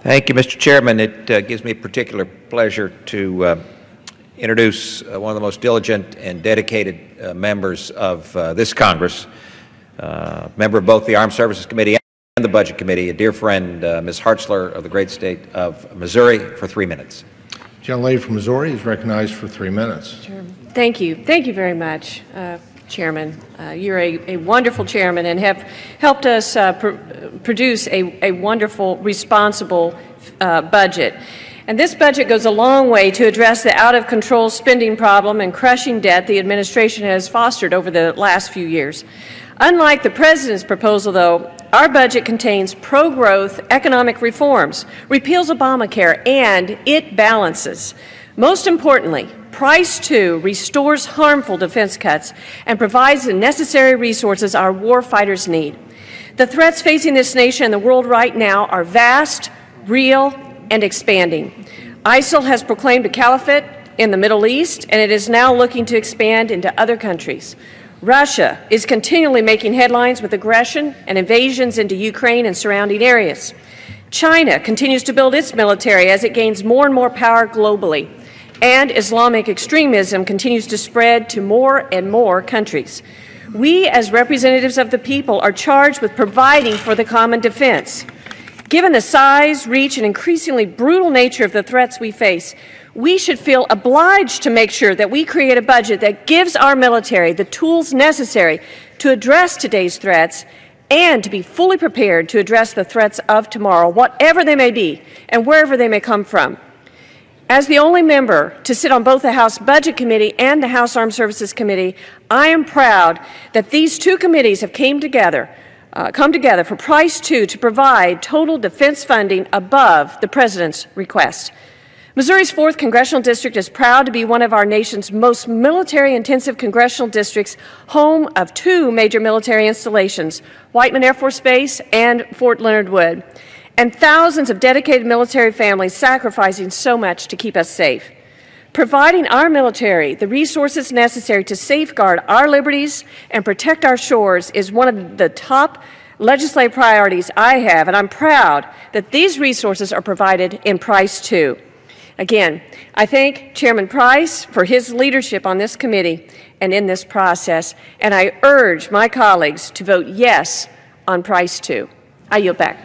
Thank you, Mr. Chairman. It gives me particular pleasure to introduce one of the most diligent and dedicated members of this Congress, member of both the Armed Services Committee and the Budget Committee, a dear friend, Ms. Hartzler of the great state of Missouri, for 3 minutes. The gentlelady from Missouri is recognized for 3 minutes. Sure. Thank you. Thank you very much, Chairman. You're a wonderful chairman and have helped us produce a wonderful, responsible budget. And this budget goes a long way to address the out-of-control spending problem and crushing debt the administration has fostered over the last few years. Unlike the President's proposal, though, our budget contains pro-growth economic reforms, repeals Obamacare, and it balances. Most importantly, Price 2 restores harmful defense cuts and provides the necessary resources our war fighters need. The threats facing this nation and the world right now are vast, real, and expanding. ISIL has proclaimed a caliphate in the Middle East, and it is now looking to expand into other countries. Russia is continually making headlines with aggression and invasions into Ukraine and surrounding areas. China continues to build its military as it gains more and more power globally. And Islamic extremism continues to spread to more and more countries. We, as representatives of the people, are charged with providing for the common defense. Given the size, reach, and increasingly brutal nature of the threats we face, we should feel obliged to make sure that we create a budget that gives our military the tools necessary to address today's threats and to be fully prepared to address the threats of tomorrow, whatever they may be and wherever they may come from. As the only member to sit on both the House Budget Committee and the House Armed Services Committee, I am proud that these two committees have come together for Price 2 to provide total defense funding above the President's request. Missouri's 4th Congressional District is proud to be one of our nation's most military-intensive congressional districts, home of 2 major military installations, Whiteman Air Force Base and Fort Leonard Wood, and thousands of dedicated military families sacrificing so much to keep us safe. Providing our military the resources necessary to safeguard our liberties and protect our shores is one of the top legislative priorities I have, and I'm proud that these resources are provided in Price 2. Again, I thank Chairman Price for his leadership on this committee and in this process, and I urge my colleagues to vote yes on Price 2. I yield back.